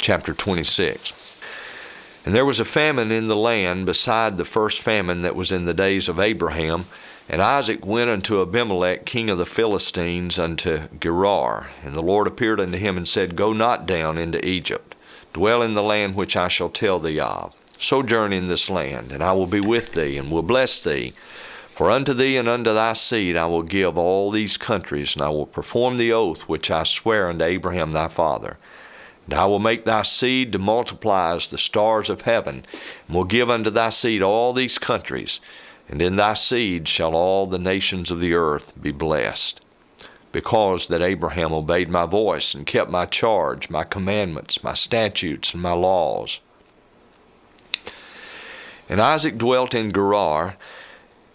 chapter 26. And there was a famine in the land beside the first famine that was in the days of Abraham. And Isaac went unto Abimelech, king of the Philistines, unto Gerar. And the Lord appeared unto him and said, Go not down into Egypt. Dwell in the land which I shall tell thee of. Sojourn in this land, and I will be with thee, and will bless thee. For unto thee and unto thy seed I will give all these countries, and I will perform the oath which I swear unto Abraham thy father. And I will make thy seed to multiply as the stars of heaven, and will give unto thy seed all these countries, and in thy seed shall all the nations of the earth be blessed. Because that Abraham obeyed my voice, and kept my charge, my commandments, my statutes, and my laws. And Isaac dwelt in Gerar,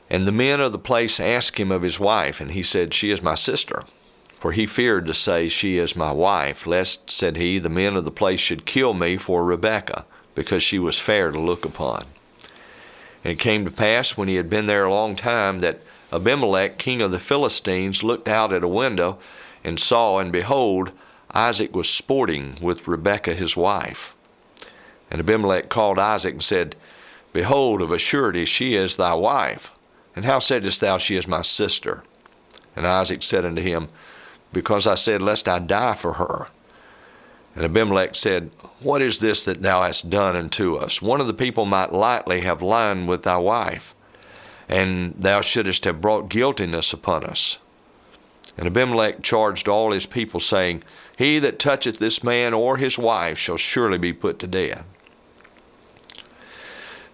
and the men of the place asked him of his wife, and he said, She is my sister. For he feared to say, She is my wife, lest, said he, the men of the place should kill me for Rebekah, because she was fair to look upon. And it came to pass, when he had been there a long time, that Abimelech, king of the Philistines, looked out at a window, and saw, and behold, Isaac was sporting with Rebekah his wife. And Abimelech called Isaac and said, Behold, of a surety she is thy wife. And how saidst thou, She is my sister? And Isaac said unto him, Because I said, Lest I die for her. And Abimelech said, What is this that thou hast done unto us? One of the people might lightly have lied with thy wife, and thou shouldest have brought guiltiness upon us. And Abimelech charged all his people, saying, He that toucheth this man or his wife shall surely be put to death.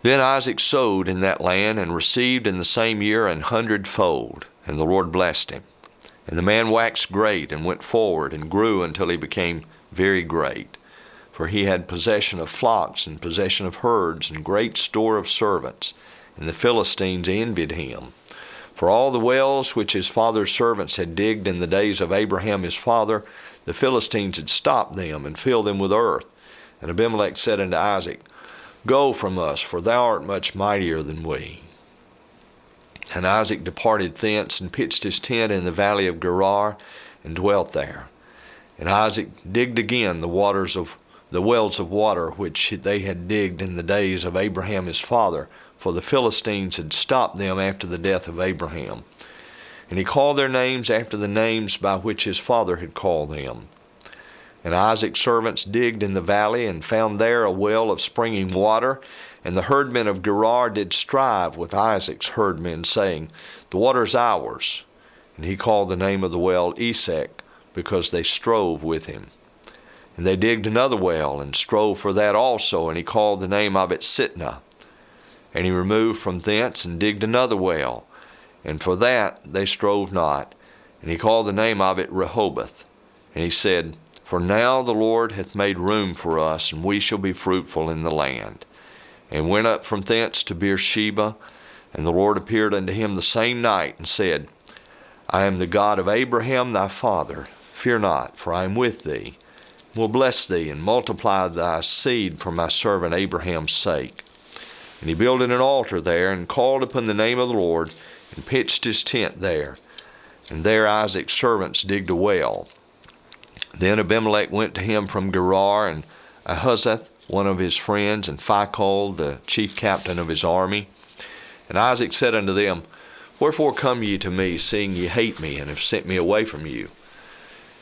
Then Isaac sowed in that land, and received in the same year 100-fold, and the Lord blessed him. And the man waxed great, and went forward, and grew until he became very great. For he had possession of flocks, and possession of herds, and great store of servants. And the Philistines envied him. For all the wells which his father's servants had digged in the days of Abraham his father, the Philistines had stopped them, and filled them with earth. And Abimelech said unto Isaac, Go from us, for thou art much mightier than we. And Isaac departed thence, and pitched his tent in the valley of Gerar, and dwelt there. And Isaac digged again the wells of water which they had digged in the days of Abraham his father, for the Philistines had stopped them after the death of Abraham. And he called their names after the names by which his father had called them. And Isaac's servants digged in the valley, and found there a well of springing water. And the herdmen of Gerar did strive with Isaac's herdmen, saying, The water is ours. And he called the name of the well Esek, because they strove with him. And they digged another well, and strove for that also, and he called the name of it Sitnah. And he removed from thence, and digged another well, and for that they strove not, and he called the name of it Rehoboth. And he said, For now the Lord hath made room for us, and we shall be fruitful in the land. And went up from thence to Beersheba, and the Lord appeared unto him the same night, and said, I am the God of Abraham thy father. Fear not, for I am with thee, and will bless thee, and multiply thy seed for my servant Abraham's sake. And he builded an altar there, and called upon the name of the Lord, and pitched his tent there. And there Isaac's servants digged a well. Then Abimelech went to him from Gerar, and Ahuzzath, one of his friends, and Phicol, the chief captain of his army. And Isaac said unto them, Wherefore come ye to me, seeing ye hate me, and have sent me away from you?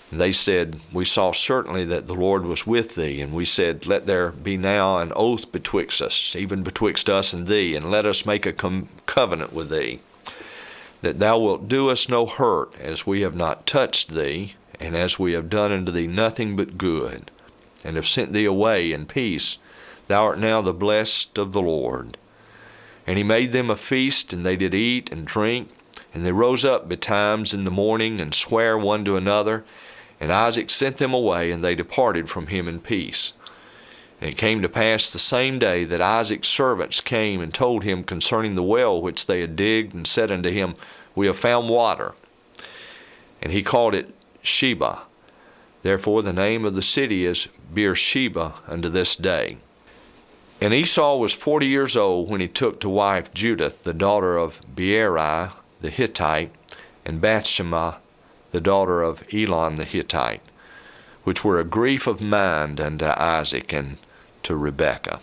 And they said, We saw certainly that the Lord was with thee, and we said, Let there be now an oath betwixt us, even betwixt us and thee, and let us make a covenant with thee, that thou wilt do us no hurt, as we have not touched thee, and as we have done unto thee nothing but good, and have sent thee away in peace. Thou art now the blessed of the Lord. And he made them a feast, and they did eat and drink, and they rose up betimes in the morning, and sware one to another. And Isaac sent them away, and they departed from him in peace. And it came to pass the same day that Isaac's servants came and told him concerning the well which they had digged, and said unto him, We have found water. And he called it Sheba. Therefore the name of the city is Beersheba unto this day. And Esau was 40 years old when he took to wife Judith, the daughter of Beeri the Hittite, and Bathsheba, the daughter of Elon the Hittite, which were a grief of mind unto Isaac and to Rebekah.